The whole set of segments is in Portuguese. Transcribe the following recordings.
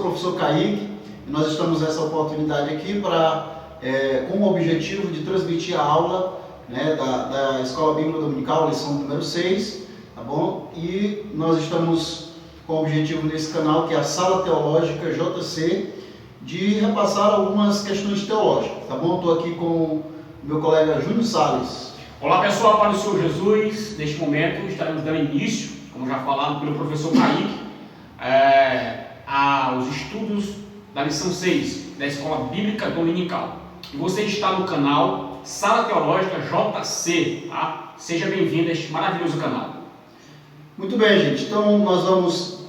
o professor Kaique e nós estamos nessa oportunidade aqui com o objetivo de transmitir a aula, né, da Escola Bíblica Dominical, lição número 6, tá bom? E nós estamos com o objetivo nesse canal, que é a Sala Teológica JC, de repassar algumas questões teológicas, tá bom? Estou aqui com o meu colega Júnior Salles. Olá pessoal, para o Senhor Jesus. Neste momento estaremos dando início, como já falado pelo professor Kaique, aos estudos da lição 6 da Escola Bíblica Dominical. E você está no canal Sala Teológica JC, tá? Seja bem-vindo a este maravilhoso canal. Muito bem, gente. Então nós vamos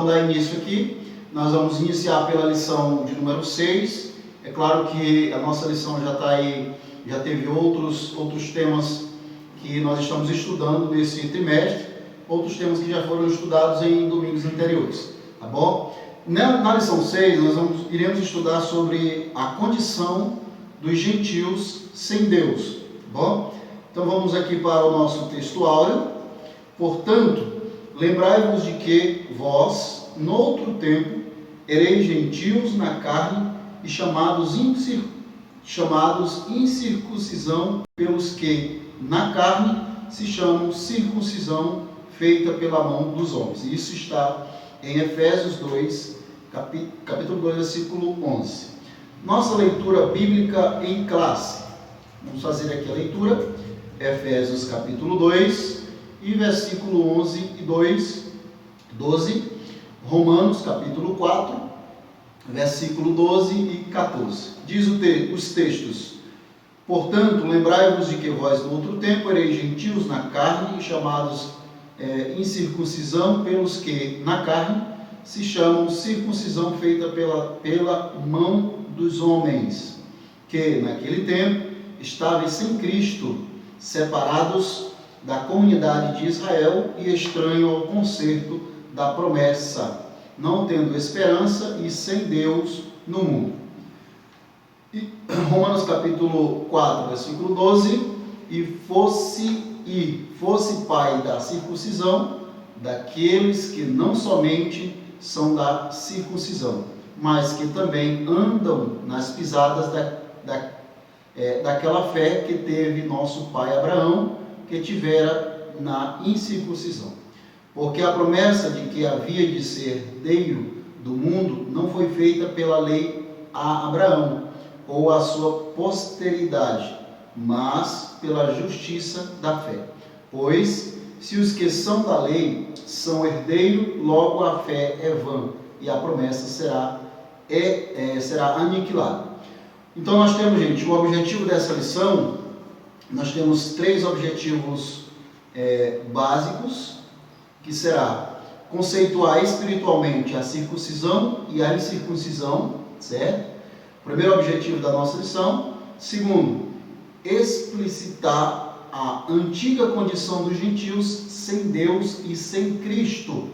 dar início aqui. Nós vamos iniciar pela lição de número 6. É claro que a nossa lição já está aí, já teve outros temas que nós estamos estudando nesse trimestre, outros temas que já foram estudados em domingos anteriores, tá bom? Na lição 6, iremos estudar sobre a condição dos gentios sem Deus, tá bom? Então vamos aqui para o nosso texto áureo. Portanto, lembrai-vos de que vós, noutro tempo, ereis gentios na carne e chamados incircuncisão pelos que, na carne, se chamam circuncisão feita pela mão dos homens. Isso está em Efésios 2, capítulo 2, versículo 11. Nossa leitura bíblica em classe. Vamos fazer aqui a leitura. Efésios capítulo 2 e versículo 11 e 12. Romanos capítulo 4, versículo 12 e 14. Diz os textos: portanto, lembrai-vos de que vós no outro tempo ereis gentios na carne e chamados incircuncisão pelos que na carne se chamam circuncisão feita pela mão dos homens, que naquele tempo estáveis sem Cristo, separados da comunidade de Israel e estranho ao concerto da promessa, não tendo esperança e sem Deus no mundo. E Romanos capítulo 4, versículo 12: e fosse pai da circuncisão daqueles que não somente são da circuncisão, mas que também andam nas pisadas daquela fé que teve nosso pai Abraão, que tivera na incircuncisão. Porque a promessa de que havia de ser herdeiro do mundo não foi feita pela lei a Abraão ou a sua posteridade, mas pela justiça da fé. Pois, se os que são da lei são herdeiros, logo a fé é vã e a promessa será aniquilada. Então nós temos, gente, o objetivo dessa lição, nós temos 3 objetivos básicos, que será conceituar espiritualmente a circuncisão e a incircuncisão, certo? Primeiro objetivo da nossa lição. Segundo, explicitar a antiga condição dos gentios sem Deus e sem Cristo.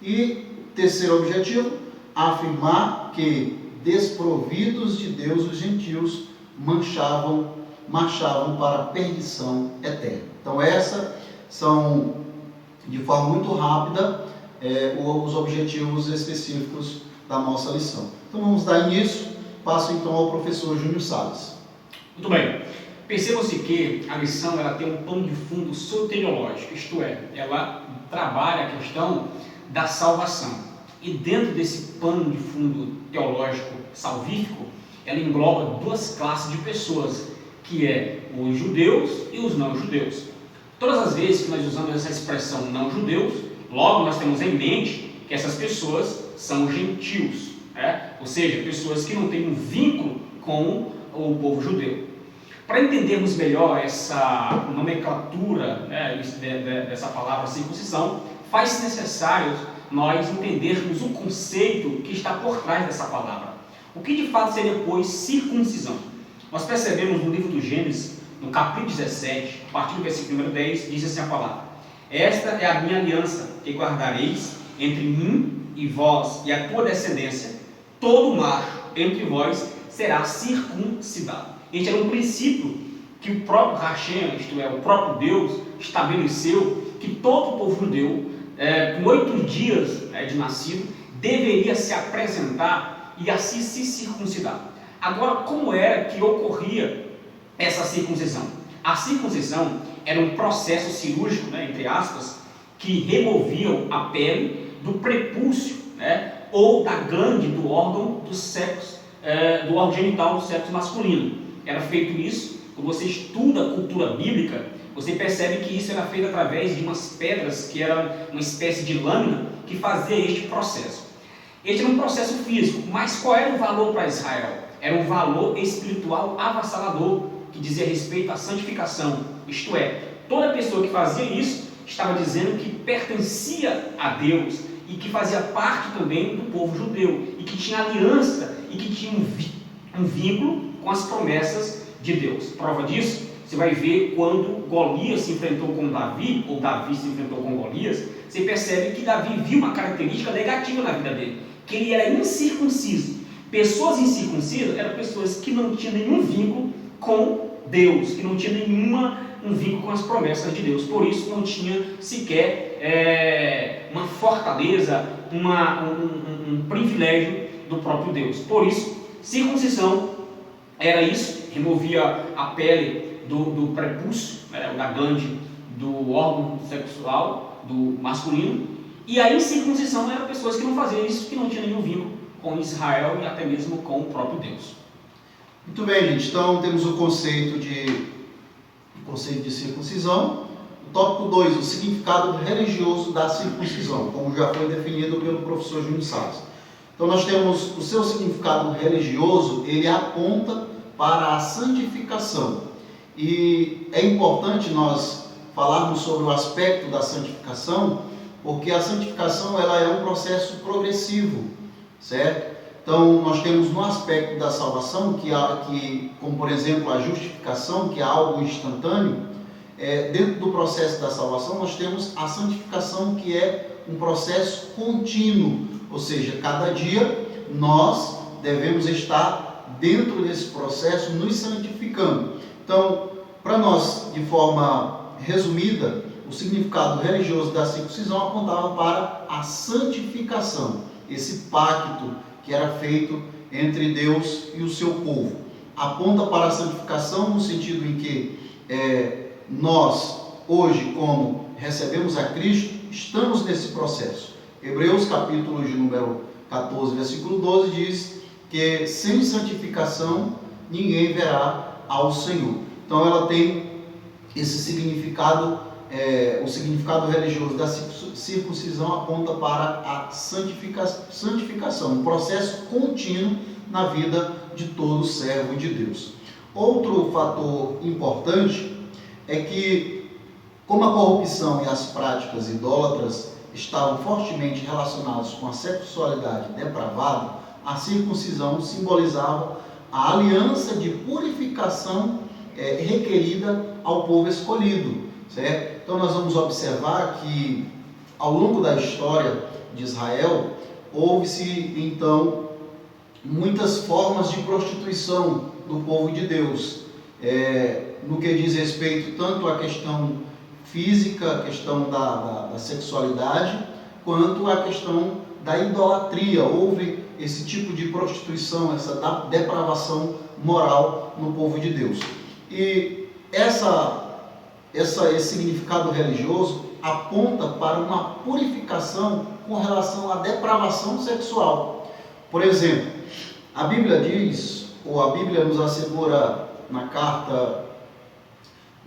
E terceiro objetivo, afirmar que desprovidos de Deus os gentios marchavam para a perdição eterna. Então essas são, de forma muito rápida, os objetivos específicos da nossa lição. Então vamos dar início. Passo então ao professor Júnior Salles. Muito bem. Perceba-se que a lição ela tem um pano de fundo soteriológico, isto é, ela trabalha a questão da salvação. E dentro desse pano de fundo teológico salvífico, ela engloba 2 classes de pessoas, que é os judeus e os não-judeus. Todas as vezes que nós usamos essa expressão não-judeus, logo nós temos em mente que essas pessoas são gentios, ou seja, pessoas que não têm um vínculo com o povo judeu. Para entendermos melhor essa nomenclatura, dessa palavra circuncisão, faz-se necessário nós entendermos o conceito que está por trás dessa palavra. O que de fato seria, pois, circuncisão? Nós percebemos no livro do Gênesis, no capítulo 17, a partir do versículo número 10, diz assim a palavra: esta é a minha aliança que guardareis entre mim e vós e a tua descendência, todo macho entre vós será circuncidado. Este era um princípio que o próprio Hashem, isto é, o próprio Deus, estabeleceu, que todo o povo judeu, com 8 dias de nascido, deveria se apresentar e assim se circuncidar. Agora, como era que ocorria essa circuncisão? A circuncisão era um processo cirúrgico, né, entre aspas, que removiam a pele do prepúcio, né, ou da glande do órgão do sexo, do órgão genital do sexo masculino. Era feito isso. Quando você estuda a cultura bíblica, você percebe que isso era feito através de umas pedras que eram uma espécie de lâmina que fazia este processo. Este era um processo físico, mas qual era o valor para Israel? Era um valor espiritual avassalador, que dizia respeito à santificação. Isto é, toda pessoa que fazia isso estava dizendo que pertencia a Deus e que fazia parte também do povo judeu e que tinha aliança e que tinha um vínculo com as promessas de Deus. Prova disso, você vai ver quando Golias se enfrentou com Davi, ou Davi se enfrentou com Golias, você percebe que Davi viu uma característica negativa na vida dele, que ele era incircunciso. Pessoas incircuncisas eram pessoas que não tinham nenhum vínculo com Deus, que não tinham um vínculo com as promessas de Deus. Por isso não tinha sequer uma fortaleza, um privilégio do próprio Deus. Por isso, circuncisão era isso, removia a pele do prepúcio, né, da glande do órgão sexual do masculino, e a incircuncisão era pessoas que não faziam isso, que não tinham nenhum vínculo com Israel e até mesmo com o próprio Deus. Muito bem, gente. Então temos o conceito de circuncisão. O tópico 2, o significado religioso da circuncisão, como já foi definido pelo professor Júnior Salles. Então nós temos o seu significado religioso, ele aponta para a santificação. E é importante nós falarmos sobre o aspecto da santificação, porque a santificação ela é um processo progressivo, certo? Então nós temos no aspecto da salvação, como por exemplo a justificação, que é algo instantâneo, dentro do processo da salvação nós temos a santificação, que é um processo contínuo, ou seja, cada dia nós devemos estar dentro desse processo nos santificando. Então, para nós, de forma resumida, o significado religioso da circuncisão apontava para a santificação, esse pacto que era feito entre Deus e o seu povo. Aponta para a santificação no sentido em que nós, hoje, como recebemos a Cristo, estamos nesse processo. Hebreus, capítulo de número 14, versículo 12, diz que sem santificação ninguém verá ao Senhor. Então ela tem esse significado, o significado religioso da circuncisão aponta para a santificação, um processo contínuo na vida de todo servo de Deus. Outro fator importante é que, como a corrupção e as práticas idólatras estavam fortemente relacionados com a sexualidade depravada, a circuncisão simbolizava a aliança de purificação requerida ao povo escolhido, certo? Então nós vamos observar que ao longo da história de Israel houve-se então muitas formas de prostituição do povo de Deus, no que diz respeito tanto à questão física, a questão da sexualidade, quanto à questão da idolatria. Houve esse tipo de prostituição, essa depravação moral no povo de Deus. E esse significado religioso aponta para uma purificação com relação à depravação sexual. Por exemplo, a Bíblia diz, ou a Bíblia nos assegura na carta,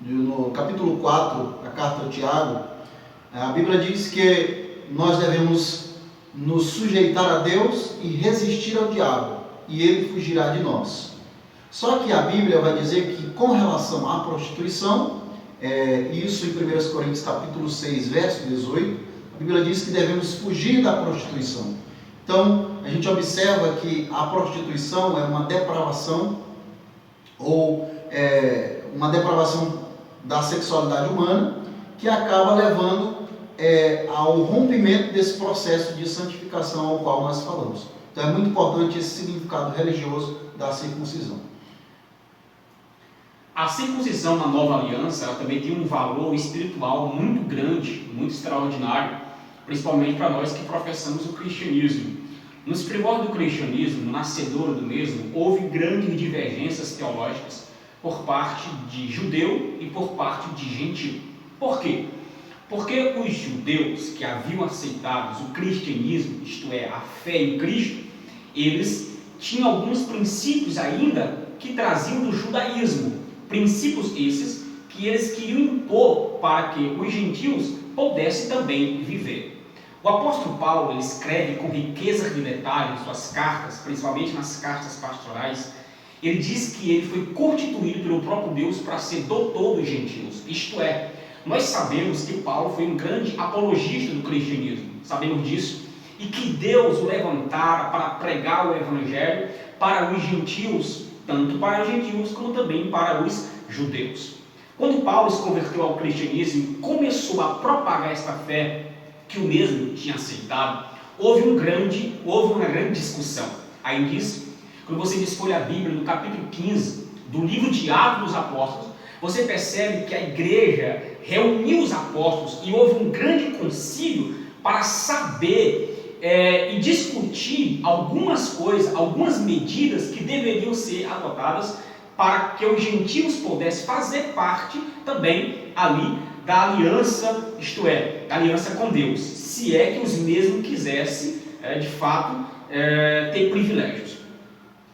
no capítulo 4, a carta de Tiago, a Bíblia diz que nós devemos nos sujeitar a Deus e resistir ao diabo, e ele fugirá de nós. Só que a Bíblia vai dizer que com relação à prostituição, isso em 1 Coríntios capítulo 6, verso 18, a Bíblia diz que devemos fugir da prostituição. Então, a gente observa que a prostituição é uma depravação, ou uma depravação da sexualidade humana, que acaba levando ao rompimento desse processo de santificação ao qual nós falamos. Então é muito importante esse significado religioso da circuncisão. A circuncisão na nova aliança ela também tem um valor espiritual muito grande, muito extraordinário, principalmente para nós que professamos o cristianismo. Nos primórdios do cristianismo, no nascedouro do mesmo, houve grandes divergências teológicas por parte de judeu e por parte de gentio. Por quê? Porque os judeus que haviam aceitado o cristianismo, isto é, a fé em Cristo, eles tinham alguns princípios ainda que traziam do judaísmo. Princípios esses que eles queriam impor para que os gentios pudessem também viver. O apóstolo Paulo ele escreve com riqueza de detalhes em suas cartas, principalmente nas cartas pastorais. Ele diz que ele foi constituído pelo próprio Deus para ser doutor dos gentios. Isto é, nós sabemos que Paulo foi um grande apologista do cristianismo, sabemos disso, e que Deus o levantara para pregar o evangelho para os gentios, tanto para os gentios como também para os judeus. Quando Paulo se converteu ao cristianismo e começou a propagar esta fé que o mesmo tinha aceitado, houve uma grande discussão. Aí diz, quando você folha a Bíblia, no capítulo 15 do livro de Atos dos Apóstolos, você percebe que a igreja reuniu os apóstolos e houve um grande concílio para saber e discutir algumas coisas, algumas medidas que deveriam ser adotadas para que os gentios pudessem fazer parte também ali da aliança, isto é, da aliança com Deus, se é que os mesmos quisessem, de fato, ter privilégios.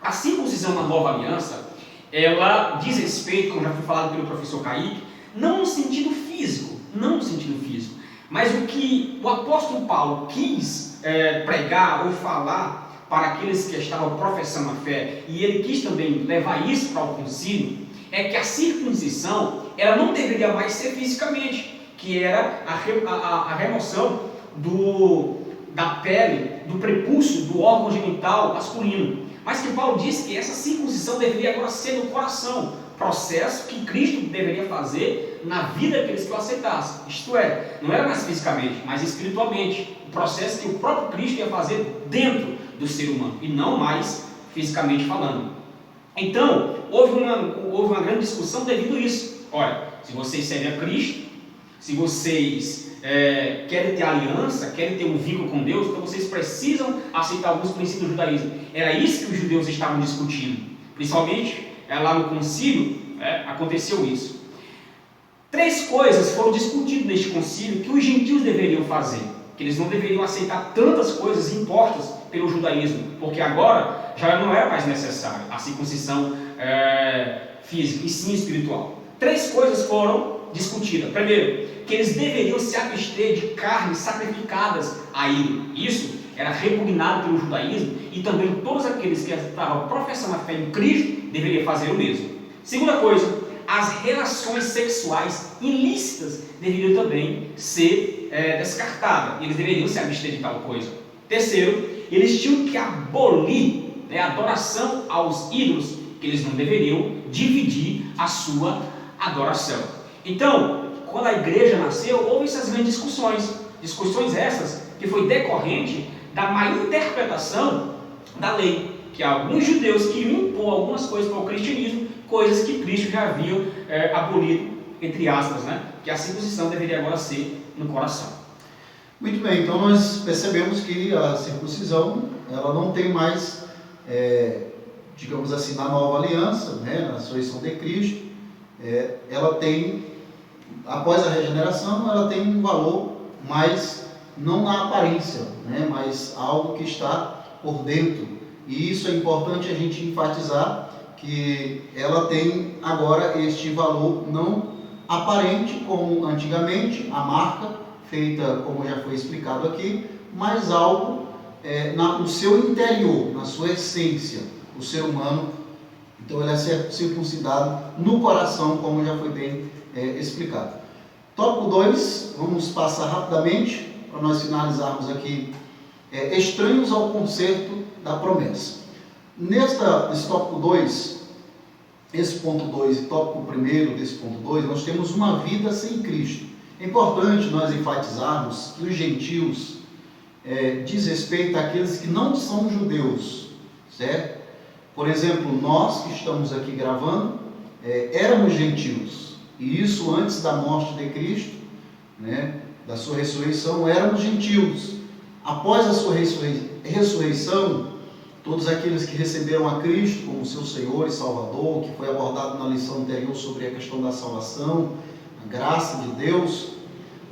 A circuncisão na nova aliança, ela diz respeito, como já foi falado pelo professor Kaique, não no sentido físico, mas o que o apóstolo Paulo quis pregar ou falar para aqueles que estavam professando a fé, e ele quis também levar isso para o concílio, é que a circuncisão ela não deveria mais ser fisicamente, que era a remoção da pele, do prepúcio, do órgão genital masculino. Mas que Paulo disse que essa circuncisão deveria agora ser no coração, processo que Cristo deveria fazer na vida daqueles que o aceitassem. Isto é, não era mais fisicamente, mas espiritualmente. O processo que o próprio Cristo ia fazer dentro do ser humano, e não mais fisicamente falando. Então, houve uma grande discussão devido a isso. Olha, se vocês servem a Cristo, se vocês querem ter aliança, querem ter um vínculo com Deus, então vocês precisam aceitar alguns princípios do judaísmo. Era isso que os judeus estavam discutindo. Principalmente, lá no concílio, aconteceu isso. 3 coisas foram discutidas neste concílio que os gentios deveriam fazer. Que eles não deveriam aceitar tantas coisas impostas pelo judaísmo, porque agora já não era mais necessário a circuncisão física, e sim espiritual. 3 coisas foram discutidas. Primeiro, que eles deveriam se abster de carnes sacrificadas a ídolo. Isso era repugnado pelo judaísmo, e também todos aqueles que estavam professando a fé em Cristo deveriam fazer o mesmo. Segunda coisa, as relações sexuais ilícitas deveriam também ser descartadas. Eles deveriam se abster de tal coisa. Terceiro, eles tinham que abolir a adoração aos ídolos, que eles não deveriam dividir a sua adoração. Então, quando a igreja nasceu, houve essas grandes discussões essas que foi decorrente da má interpretação da lei, que alguns judeus queriam impor algumas coisas para o cristianismo, coisas que Cristo já havia abolido, entre aspas, que a circuncisão deveria agora ser no coração. Muito bem, então nós percebemos que a circuncisão, ela não tem mais, digamos assim, na nova aliança, na ressurreição de Cristo, ela tem, após a regeneração, ela tem um valor, mas não na aparência, mas algo que está por dentro. E isso é importante a gente enfatizar, que ela tem agora este valor não aparente como antigamente, a marca feita como já foi explicado aqui, mas algo no seu interior, na sua essência, o ser humano. Então ele é circuncidado no coração, como já foi bem explicado. Tópico 2, vamos passar rapidamente para nós finalizarmos aqui. Estranhos ao concerto da promessa. Nesse tópico 2, esse ponto 2 e tópico 1 desse ponto 2, nós temos uma vida sem Cristo. É importante nós enfatizarmos que os gentios diz respeito àqueles que não são judeus, certo? Por exemplo, nós que estamos aqui gravando, éramos gentios, e isso antes da morte de Cristo, da sua ressurreição, éramos gentios. Após a sua ressurreição, todos aqueles que receberam a Cristo como seu Senhor e Salvador, que foi abordado na lição anterior sobre a questão da salvação, a graça de Deus,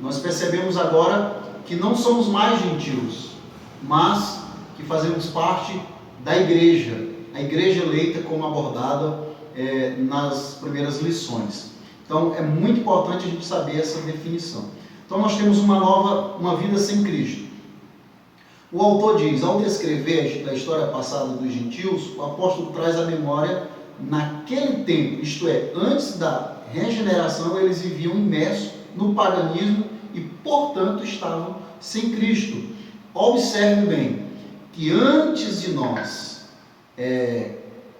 nós percebemos agora que não somos mais gentios, mas que fazemos parte da igreja, a igreja eleita, como abordada nas primeiras lições. Então é muito importante a gente saber essa definição. Então nós temos uma vida sem Cristo. O autor diz, ao descrever a história passada dos gentios, o apóstolo traz à memória, naquele tempo, isto é, antes da regeneração, eles viviam imersos no paganismo e, portanto, estavam sem Cristo. Observe bem, que antes de nós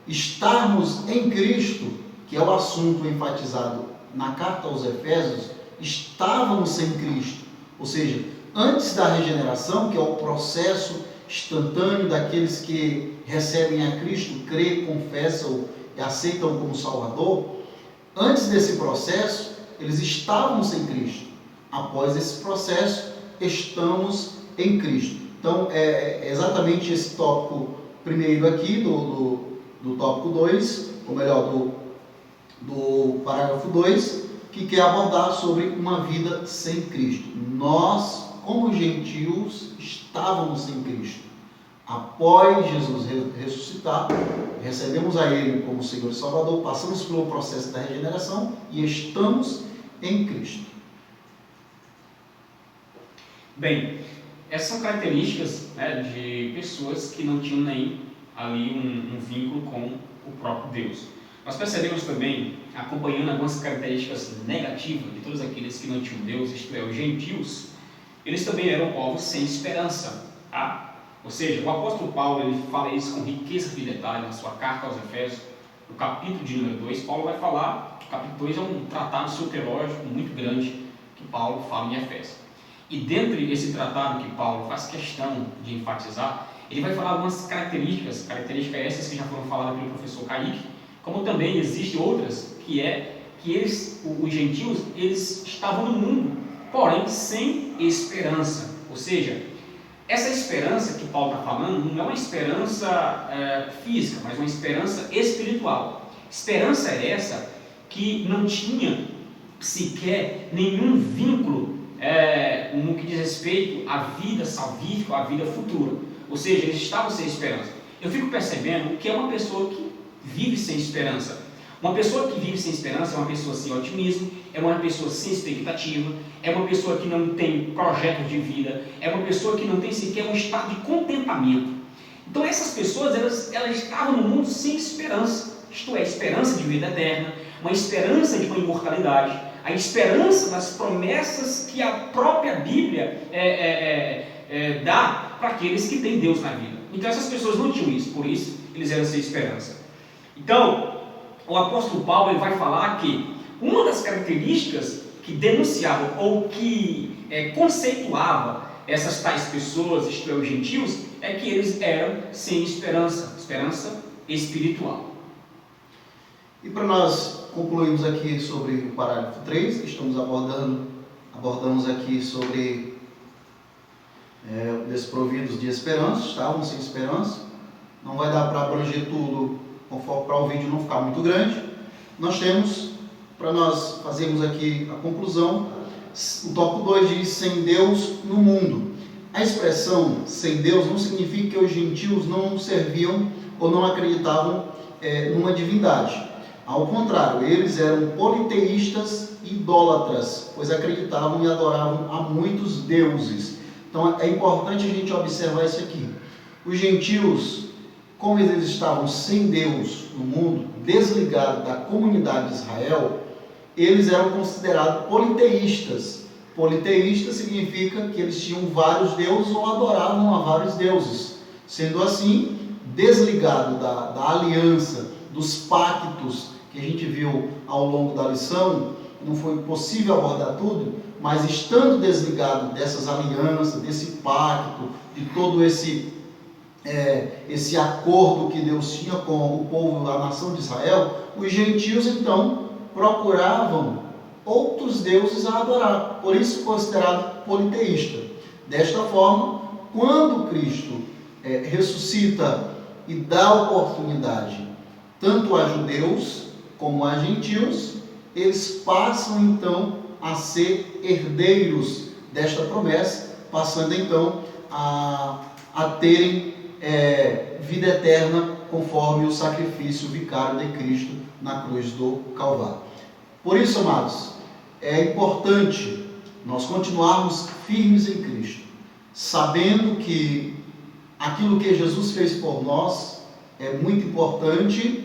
estarmos em Cristo, que é o assunto enfatizado na carta aos Efésios, estávamos sem Cristo, ou seja, antes da regeneração, que é o processo instantâneo daqueles que recebem a Cristo, creem, confessam e aceitam como Salvador, antes desse processo, eles estavam sem Cristo. Após esse processo, estamos em Cristo. Então, é exatamente esse tópico primeiro aqui, do tópico 2, ou melhor, do parágrafo 2, que quer abordar sobre uma vida sem Cristo. Nós, como gentios, estávamos sem Cristo. Após Jesus ressuscitar, recebemos a Ele como Senhor e Salvador, passamos pelo processo da regeneração e estamos em Cristo. Bem, essas são características, né, de pessoas que não tinham nem ali um vínculo com o próprio Deus. Nós percebemos também, acompanhando algumas características negativas de todos aqueles que não tinham Deus, isto é, os gentios, eles também eram povos sem esperança. Tá? Ou seja, o apóstolo Paulo ele fala isso com riqueza de detalhe na sua carta aos Efésios, no capítulo de número 2. Paulo vai falar, o capítulo 2 é um tratado soteriológico muito grande que Paulo fala em Efésios. E dentre esse tratado que Paulo faz questão de enfatizar, ele vai falar algumas características essas que já foram faladas pelo professor Kaique, como também existem outras, que eles, os gentios, eles estavam no mundo, porém sem esperança. Ou seja, essa esperança que Paulo está falando não é uma esperança física, mas uma esperança espiritual. Esperança é essa que não tinha sequer nenhum vínculo no que diz respeito à vida salvífica, à vida futura. Ou seja, eles estavam sem esperança. Eu fico percebendo que é uma pessoa que vive sem esperança. Uma pessoa que vive sem esperança é uma pessoa sem otimismo, é uma pessoa sem expectativa, é uma pessoa que não tem projetos de vida, é uma pessoa que não tem sequer um estado de contentamento. Então essas pessoas, elas estavam no mundo sem esperança, isto é, esperança de vida eterna, uma esperança de uma imortalidade, a esperança das promessas que a própria Bíblia dá para aqueles que têm Deus na vida. Então essas pessoas não tinham isso, por isso eles eram sem esperança. Então, o apóstolo Paulo ele vai falar que uma das características que denunciavam ou que conceituava essas tais pessoas, isto é, os gentios, é que eles eram sem esperança, esperança espiritual. E para nós concluirmos aqui sobre o parágrafo 3, que estamos abordamos aqui sobre desprovidos de esperança, estavam sem esperança. Não vai dar para abranger tudo, conforme para o vídeo não ficar muito grande. Nós temos, para nós fazermos aqui a conclusão, o tópico 2 diz sem Deus no mundo. A expressão sem Deus não significa que os gentios não serviam ou não acreditavam numa divindade. Ao contrário, eles eram politeístas e idólatras, pois acreditavam e adoravam a muitos deuses. Então é importante a gente observar isso aqui. Os gentios, como eles estavam sem Deus no mundo, desligados da comunidade de Israel, eles eram considerados politeístas. Politeísta significa que eles tinham vários deuses ou adoravam a vários deuses. Sendo assim, desligado da aliança, dos pactos que a gente viu ao longo da lição, não foi possível abordar tudo, mas estando desligado dessas alianças, desse pacto, de todo esse acordo que Deus tinha com o povo, a nação de Israel, os gentios então procuravam outros deuses a adorar, por isso considerado politeísta. Desta forma, quando Cristo ressuscita e dá oportunidade tanto a judeus como a gentios, eles passam então a ser herdeiros desta promessa, passando então a terem vida eterna conforme o sacrifício vicário de Cristo na cruz do Calvário. Por isso, amados, é importante nós continuarmos firmes em Cristo, sabendo que aquilo que Jesus fez por nós é muito importante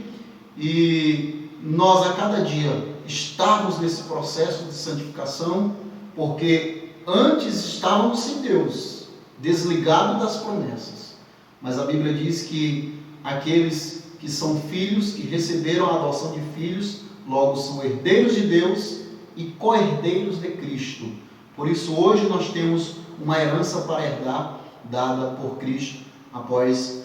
e nós a cada dia estarmos nesse processo de santificação, porque antes estávamos sem Deus, desligados das promessas, mas a Bíblia diz que aqueles que são filhos, que receberam a adoção de filhos, logo são herdeiros de Deus e co-herdeiros de Cristo. Por isso hoje nós temos uma herança para herdar, dada por Cristo, após,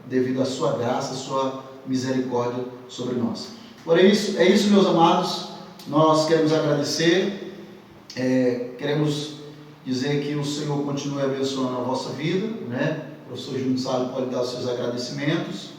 devido à sua graça, sua misericórdia sobre nós. Por isso, é isso, meus amados, nós queremos agradecer, queremos dizer que o Senhor continue abençoando a vossa vida, né? O professor Júnior Salles pode dar os seus agradecimentos.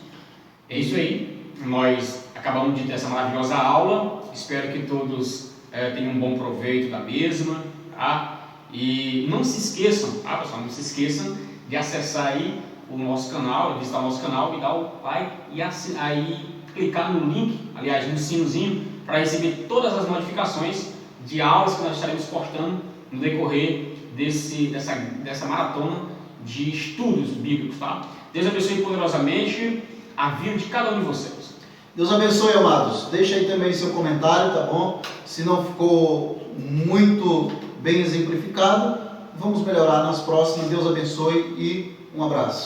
É isso aí, nós acabamos de ter essa maravilhosa aula, espero que todos tenham um bom proveito da mesma, tá? E não se esqueçam, tá, pessoal, não se esqueçam de acessar aí o nosso canal, visitar o nosso canal e dar o like e aí clicar no link, aliás, no sinozinho, para receber todas as notificações de aulas que nós estaremos postando no decorrer dessa maratona de estudos bíblicos, tá? Deus abençoe poderosamente a vida de cada um de vocês. Deus abençoe, amados. Deixa aí também seu comentário, tá bom? Se não ficou muito bem exemplificado, vamos melhorar nas próximas. Deus abençoe e um abraço.